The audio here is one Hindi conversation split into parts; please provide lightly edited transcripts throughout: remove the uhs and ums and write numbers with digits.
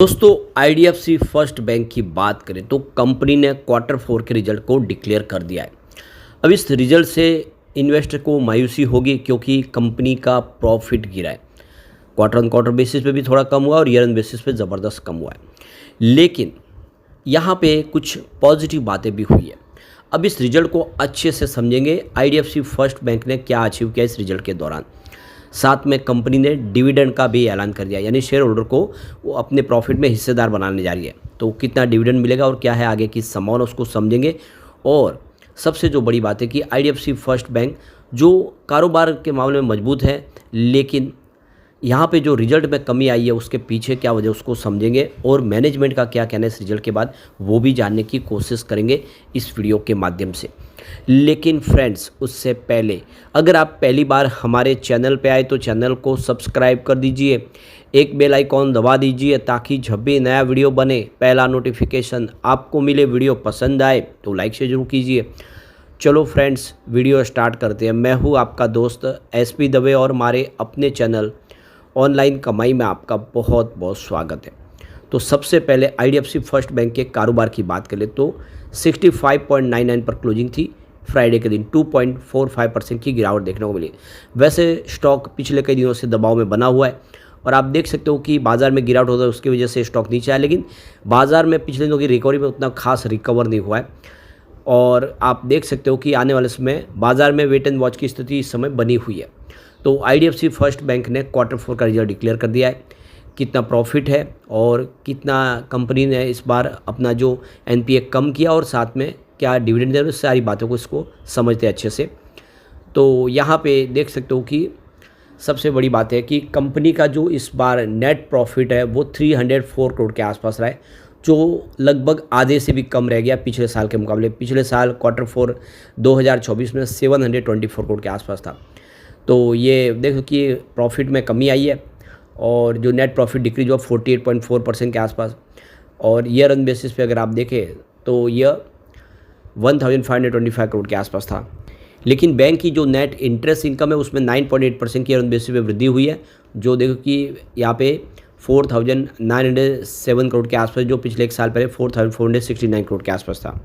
दोस्तों आईडीएफसी फर्स्ट बैंक की बात करें तो कंपनी ने क्वार्टर फोर के रिजल्ट को डिक्लेयर कर दिया है। अब इस रिजल्ट से इन्वेस्टर को मायूसी होगी क्योंकि कंपनी का प्रॉफिट गिरा है। क्वार्टर ऑन क्वार्टर बेसिस पे भी थोड़ा कम हुआ और ईयर ऑन बेसिस पे ज़बरदस्त कम हुआ है, लेकिन यहाँ पे कुछ पॉजिटिव बातें भी हुई है। अब इस रिजल्ट को अच्छे से समझेंगे आईडीएफसी फर्स्ट बैंक ने क्या अचीव किया इस रिजल्ट के दौरान। साथ में कंपनी ने डिविडेंड का भी ऐलान कर दिया, यानी शेयर होल्डर को वो अपने प्रॉफिट में हिस्सेदार बनाने जा रही है। तो कितना डिविडेंड मिलेगा और क्या है आगे की संभावना उसको समझेंगे। और सबसे जो बड़ी बात है कि आईडीएफसी फर्स्ट बैंक जो कारोबार के मामले में मजबूत है, लेकिन यहाँ पे जो रिजल्ट में कमी आई है उसके पीछे क्या वजह उसको समझेंगे और मैनेजमेंट का क्या कहना है इस रिजल्ट के बाद वो भी जानने की कोशिश करेंगे इस वीडियो के माध्यम से। लेकिन फ्रेंड्स, उससे पहले अगर आप पहली बार हमारे चैनल पे आए तो चैनल को सब्सक्राइब कर दीजिए, एक बेल आइकॉन दबा दीजिए ताकि जब भी नया वीडियो बने पहला नोटिफिकेशन आपको मिले। वीडियो पसंद आए तो लाइक से जरूर कीजिए। चलो फ्रेंड्स, वीडियो स्टार्ट करते हैं। मैं हूँ आपका दोस्त एसपी दवे और हमारे अपने चैनल ऑनलाइन कमाई में आपका बहुत बहुत स्वागत है। तो सबसे पहले आईडीएफसी फर्स्ट बैंक के कारोबार की बात करें तो 65.99 पर क्लोजिंग थी। फ्राइडे के दिन 2.45% की गिरावट देखने को मिली। वैसे स्टॉक पिछले कई दिनों से दबाव में बना हुआ है और आप देख सकते हो कि बाज़ार में गिरावट होता है उसकी वजह से स्टॉक नीचे आया, लेकिन बाज़ार में पिछले दिनों की रिकवरी में उतना खास रिकवर नहीं हुआ है। और आप देख सकते हो कि आने वाले समय बाज़ार में वेट एंड वॉच की स्थिति इस समय बनी हुई है। तो आईडीएफसी फर्स्ट बैंक ने क्वार्टर फोर का रिजल्ट डिक्लेयर कर दिया है, कितना प्रॉफिट है और कितना कंपनी ने इस बार अपना जो एनपीए कम किया और साथ में क्या डिविडेंड दिया, सारी बातों को इसको समझते हैं अच्छे से। तो यहाँ पे देख सकते हो कि सबसे बड़ी बात है कि कंपनी का जो इस बार नेट प्रॉफिट है वो 304 करोड़ के आसपास रहा है, जो लगभग आधे से भी कम रह गया पिछले साल के मुकाबले। पिछले साल क्वार्टर फोर 2024 में 724 करोड़ के आसपास था। तो ये देखो कि प्रॉफिट में कमी आई है और जो नेट प्रॉफिट डिक्रीज हुआ 48.4% के आसपास। और ईयर ऑन बेसिस पे अगर आप देखें तो यह 1525 करोड़ के आसपास था। लेकिन बैंक की जो नेट इंटरेस्ट इनकम है उसमें 9.8% की ईयर ऑन बेसिस पे वृद्धि हुई है, जो देखो कि यहाँ पे 4907 करोड़ के आसपास, जो पिछले एक साल पहले 4469 करोड़ के आसपास था।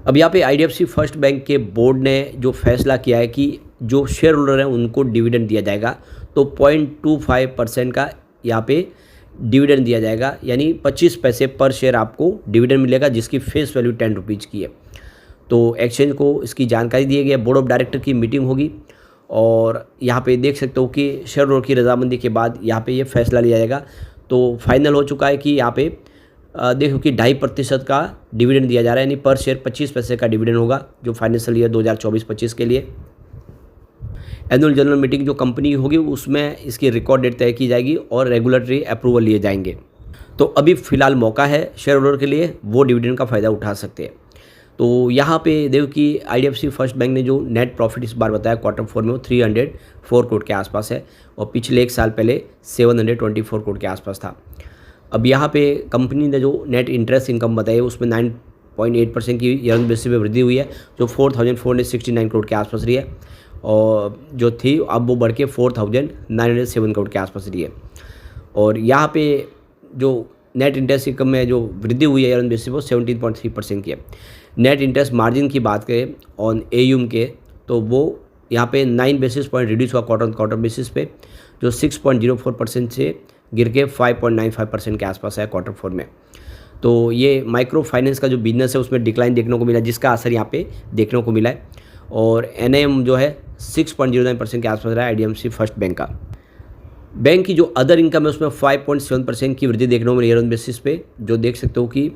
अब यहाँ पे आईडीएफसी फर्स्ट बैंक के बोर्ड ने जो फैसला किया है कि जो शेयर होल्डर हैं उनको डिविडेंड दिया जाएगा, तो 0.25% का यहाँ पे डिविडेंड दिया जाएगा, यानी 25 पैसे पर शेयर आपको डिविडेंड मिलेगा, जिसकी फेस वैल्यू 10 रुपीज़ की है। तो एक्सचेंज को इसकी जानकारी दी गई है। बोर्ड ऑफ डायरेक्टर की मीटिंग होगी और यहाँ पे देख सकते हो कि शेयर होल्डर की रजामंदी के बाद यहाँ पे ये फैसला लिया जाएगा। तो फाइनल हो चुका है कि यहाँ पे देखो कि 2.5% का डिविडेंड दिया जा रहा है, यानी पर शेयर 25 पैसे का डिविडेंड होगा, जो फाइनेंशियल ईयर 2024-25 के लिए। एनुअल जनरल मीटिंग जो कंपनी होगी उसमें इसकी रिकॉर्ड डेट तय की जाएगी और रेगुलेटरी अप्रूवल लिए जाएंगे। तो अभी फ़िलहाल मौका है शेयर होल्डर के लिए, वो डिविडेंड का फ़ायदा उठा सकते हैं। तो यहाँ पे देखो कि आईडीएफसी फर्स्ट बैंक ने जो नेट प्रॉफिट इस बार बताया क्वार्टर फोर में वो 304 करोड़ के आसपास है और पिछले एक साल पहले 724 करोड़ के आसपास था। अब यहाँ पे कंपनी ने जो नेट इंटरेस्ट इनकम बताई है उसमें 9.8% की ईयर ऑन बेसिस पे वृद्धि हुई है, जो 4469 करोड़ के आसपास रही है और जो थी अब वो बढ़ के 4907 करोड़ के आसपास रही है। और यहाँ पे जो नेट इंटरेस्ट इनकम में जो वृद्धि हुई है ईयर ऑन बेसिस वो 17.3% की है। नेट इंटरेस्ट मार्जिन की बात करें ऑन एयूम के तो वो यहाँ पे 9 बेसिस पॉइंट रिड्यूस हुआ क्वार्टर ऑन क्वार्टर बेसिस पे, जो 6.04% से गिर के 5.95% के आसपास है क्वार्टर फोर में। तो ये माइक्रो फाइनेंस का जो बिजनेस है उसमें डिक्लाइन देखने को मिला, जिसका असर यहाँ पे देखने को मिला है। और एनएम जो है 6.09% के आसपास रहा है आईडीएफसी फर्स्ट बैंक का। बैंक की जो अदर इनकम है उसमें 5.7% की वृद्धि देखने को मिली ईयर ऑन बेसिस पे, जो देख सकते हो कि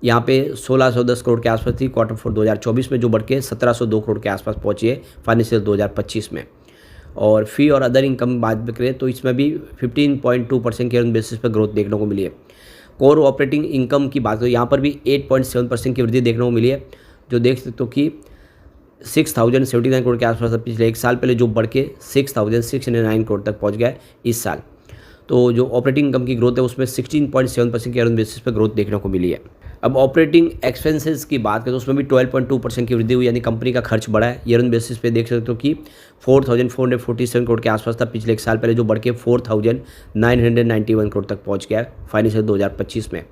यहाँ पे 1610 करोड़ के आसपास थी क्वार्टर फोर 2024 में, जो बढ़ के 1702 करोड़ के आसपास पहुँची है फाइनेंशियल 2025 में। और फ़ी और अदर इनकम बात करें तो इसमें भी 15.2% के बेसिस पर ग्रोथ देखने को मिली है। कोर ऑपरेटिंग इनकम की बात करें यहाँ पर भी 8.7% की वृद्धि देखने को मिली है, जो देख सकते हो कि 6079 करोड़ के आसपास था पिछले एक साल पहले, जो बढ़ के 6609 करोड़ तक पहुँच गया है इस साल। तो जो ऑपरेटिंग इनकम की ग्रोथ है उसमें 16.7% के बेसिस पर ग्रोथ देखने को मिली है। अब ऑपरेटिंग एक्सपेंसेस की बात करें तो उसमें भी 12.2% की वृद्धि हुई, यानी कंपनी का खर्च बढ़ा है। ईयर ऑन बेसिस पे देख सकते हो कि 4,447 करोड़ के आसपास था पिछले एक साल पहले, जो बढ़ के 4,991 करोड़ तक पहुंच गया है फाइनेंशियल 2025 में।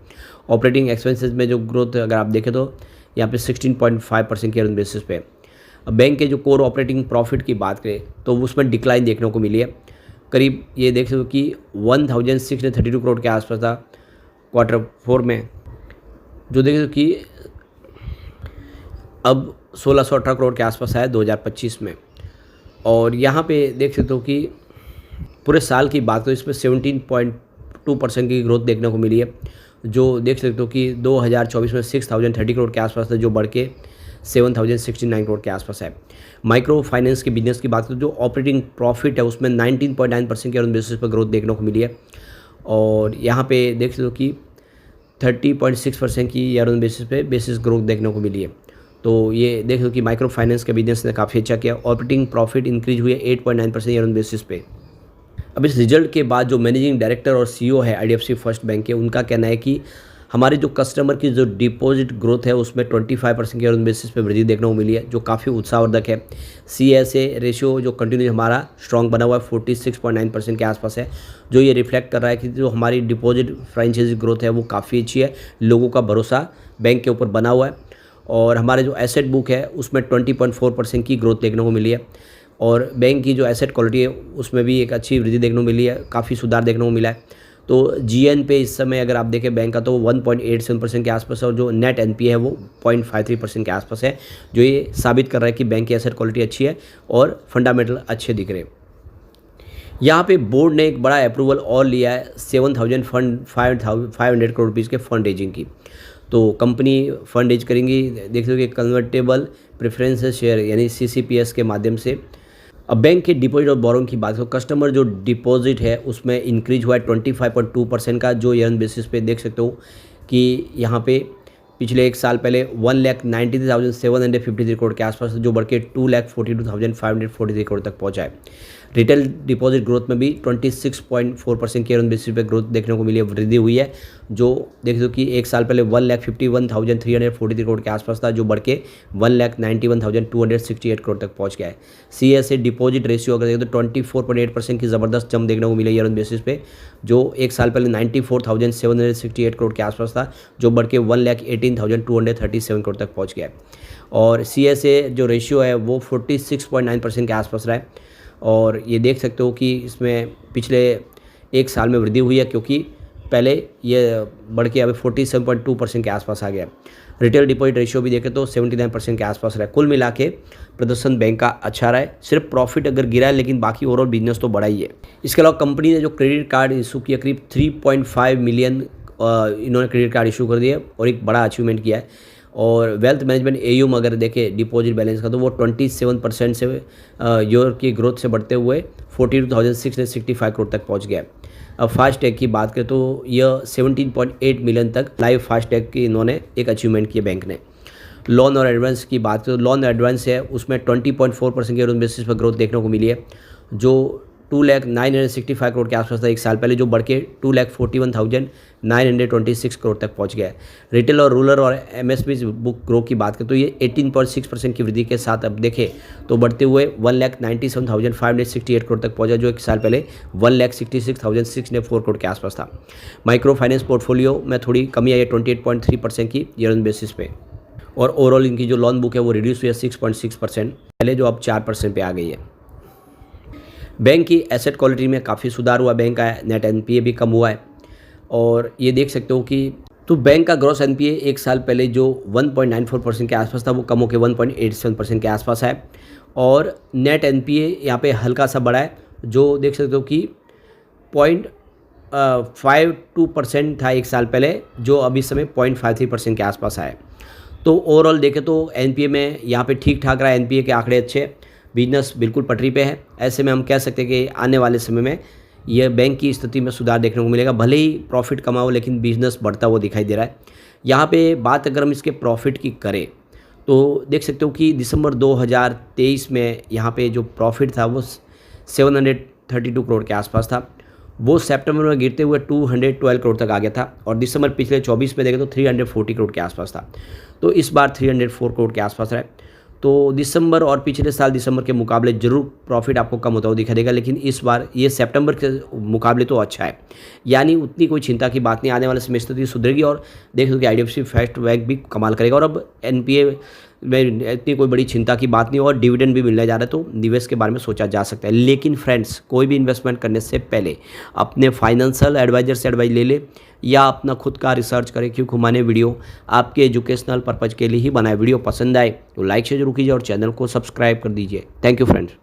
ऑपरेटिंग एक्सपेंसेस में जो ग्रोथ अगर आप देखें तो यहाँ पे 16.5% की ईयर ऑन बेसिस पे। अब बैंक के जो कोर ऑपरेटिंग प्रॉफिट की बात करें तो उसमें डिक्लाइन देखने को मिली है, करीब ये देख सकते हो कि 1,632 करोड़ के आसपास था Q4 में, जो देख सकते हो कि अब 1,618 करोड़ के आसपास आया 2025 में। और यहाँ पे देख सकते हो कि पूरे साल की बात करें इसमें 17.2% की ग्रोथ देखने को मिली है, जो देख सकते हो कि 2024 में 6,030 करोड़ के आसपास था, जो बढ़ के 7,069 करोड़ के आसपास है। माइक्रो फाइनेंस के बिजनेस की बात करें जो ऑपरेटिंग प्रॉफिट है उसमें 19.9% की बेसिस पर ग्रोथ देखने को मिली है। और यहाँ पे देख सकते हो कि 30.6% की ईयर ऑन बेसिस ग्रोथ देखने को मिली है। तो ये देख लो कि माइक्रो फाइनेंस के बिजनेस ने काफ़ी अच्छा किया। ऑपरेटिंग प्रॉफिट इंक्रीज हुई है 8.9% ईयर ऑन बेसिस पे। अब इस रिजल्ट के बाद जो मैनेजिंग डायरेक्टर और सीईओ है आईडीएफसी फर्स्ट बैंक के, उनका कहना है कि हमारे जो कस्टमर की जो डिपॉजिट ग्रोथ है उसमें 25% की ऑन बेसिस पे वृद्धि देखने को मिली है, जो काफ़ी उत्साहवर्धक है। CSA रेशियो जो कंटिन्यू हमारा स्ट्रॉन्ग बना हुआ है 46.9% के आसपास है, जो ये रिफ्लेक्ट कर रहा है कि जो हमारी डिपॉजिट फ्रेंचाइजी ग्रोथ है वो काफ़ी अच्छी है, लोगों का भरोसा बैंक के ऊपर बना हुआ है। और हमारे जो एसेट बुक है उसमें 20.4% की ग्रोथ देखने को मिली है। और बैंक की जो एसेट क्वालिटी है उसमें भी एक अच्छी वृद्धि देखने को मिली है, काफ़ी सुधार देखने को मिला है। तो GN पे इस समय अगर आप देखें बैंक का तो 1.87% के आसपास है, और जो नेट NPA है वो 0.53% के आसपास है, जो ये साबित कर रहा है कि बैंक की एसेट क्वालिटी अच्छी है और फंडामेंटल अच्छे दिख रहे हैं। यहाँ पे बोर्ड ने एक बड़ा अप्रूवल और लिया है 7,500 करोड़ रुपीज़ के फंड रेजिंग की। तो कंपनी फंड रेज करेंगी, देख लो कि कन्वर्टेबल प्रेफरेंस शेयर यानी CCPS के माध्यम से। अब बैंक के डिपॉजिट और बोरोइंग की बात करो, कस्टमर जो डिपॉजिट है उसमें इंक्रीज हुआ है 25.2% का, जो ईयर बेसिस पे देख सकते हो कि यहाँ पे पिछले एक साल पहले 1,93,753 करोड़ के आसपास, जो बढ़ के 2,42,543 करोड़ तक पहुँचा है। रिटेल डिपॉजिट ग्रोथ में भी 26.4% की बेसिस पे ग्रोथ देखने को मिली है, वृद्धि हुई है, जो देख दो कि एक साल पहले 1,51,343 करोड़ के आसपास था, जो बढ़ के 1,91,268 करोड़ तक पहुंच गया है। CSA डिपॉजिट रेशियो अगर देखें तो 24.8% की ज़बरदस्त जंप देखने को मिली है ईयर ऑन बेसिस पे, जो एक साल पहले 94,768 करोड़ के आसपास था, जो बढ़ के 1,18,237 करोड़ तक पहुँच गया है। और CSA जो रेशियो है वो 46.9% के आसपास रहा है। और ये देख सकते हो कि इसमें पिछले एक साल में वृद्धि हुई है, क्योंकि पहले ये बढ़ के अभी 47.2% के आसपास आ गया। रिटेल डिपॉजिट रेशियो भी देखें तो 79% के आसपास रहा है। कुल मिला के प्रदर्शन बैंक का अच्छा रहा है, सिर्फ प्रॉफिट अगर गिरा है, लेकिन बाकी ओवरऑल बिजनेस तो बढ़ा ही है। इसके अलावा कंपनी ने जो क्रेडिट कार्ड इशू किया, करीब 3.5 मिलियन इन्होंने क्रेडिट कार्ड इशू कर दिया और एक बड़ा अचीवमेंट किया है। और वेल्थ मैनेजमेंट AUM अगर देखें डिपॉजिट बैलेंस का तो वो 27% से ईयर की ग्रोथ से बढ़ते हुए 42,665 करोड़ तक पहुंच गया। अब फास्टैग की बात करें तो यह 17.8 मिलियन तक लाइव फास्टैग की इन्होंने एक अचीवमेंट किया बैंक ने। लोन और एडवांस की बात करें तो लोन एडवांस है उसमें 20.4% के बेसिस पर ग्रोथ देखने को मिली है, जो 2,09,65 करोड़ के आसपास था एक साल पहले, जो बढ़ के 2,41,926 करोड़ तक पहुंच गया है। रिटेल और रूरल और MSB बुक ग्रो की बात करें तो ये 18.6% की वृद्धि के साथ अब देखें तो बढ़ते हुए 1,97,568 करोड़ तक पहुंचा, जो एक साल पहले 1,66,604 करोड़ के आसपास था। माइक्रो फाइनेंस पोर्टफोलियो में थोड़ी कमी आई है 28.3% की ईयर ऑन बेसिस पे। और ओवरऑल इनकी जो लोन बुक है वो रिड्यूस हुई है 6.6% पहले, जो अब 4% पे आ गई है। बैंक की एसेट क्वालिटी में काफ़ी सुधार हुआ, बैंक का नेट NPA भी कम हुआ है। और ये देख सकते हो कि तो बैंक का ग्रॉस NPA एक साल पहले जो 1.94% के आसपास था वो कम होकर 1.87% के आसपास है। और नेट NPA यहाँ पे हल्का सा बढ़ा है, जो देख सकते हो कि 0.52% था एक साल पहले, जो अभी समय 0.53% के आसपास है। तो ओवरऑल देखें तो NPA में यहाँ पे ठीक ठाक रहा है, NPA के आंकड़े अच्छे, बिजनेस बिल्कुल पटरी पे है। ऐसे में हम कह सकते हैं कि आने वाले समय में यह बैंक की स्थिति में सुधार देखने को मिलेगा, भले ही प्रॉफिट कमाओ लेकिन बिजनेस बढ़ता हुआ दिखाई दे रहा है। यहाँ पे बात अगर हम इसके प्रॉफिट की करें तो देख सकते हो कि दिसंबर 2023 में यहाँ पे जो प्रॉफिट था वो 732 करोड़ के आसपास था, वो सितंबर में गिरते हुए 212 करोड़ तक आ गया था और दिसंबर पिछले 24 में देखें तो 340 करोड़ के आसपास था। तो इस बार 304 करोड़ के आसपास रहा है। तो दिसंबर और पिछले साल दिसंबर के मुकाबले ज़रूर प्रॉफिट आपको कम होता हुआ दिखाई देगा, लेकिन इस बार ये सितंबर के मुकाबले तो अच्छा है, यानी उतनी कोई चिंता की बात नहीं। आने वाले सेमेस्टर तो सुधरेगी और देख लो कि आईडीएफसी फर्स्ट बैंक भी कमाल करेगा और अब एनपीए में इतनी कोई बड़ी चिंता की बात नहीं और डिविडेंड भी मिलने जा रहा है, तो निवेश के बारे में सोचा जा सकता है। लेकिन फ्रेंड्स, कोई भी इन्वेस्टमेंट करने से पहले अपने फाइनेंशियल एडवाइजर से एडवाइस ले ले या अपना खुद का रिसर्च करें, क्योंकि मैंने वीडियो आपके एजुकेशनल पर्पज़ के लिए ही बनाए। वीडियो पसंद आए तो लाइक से जरूर कीजिए और चैनल को सब्सक्राइब कर दीजिए। Thank you friends.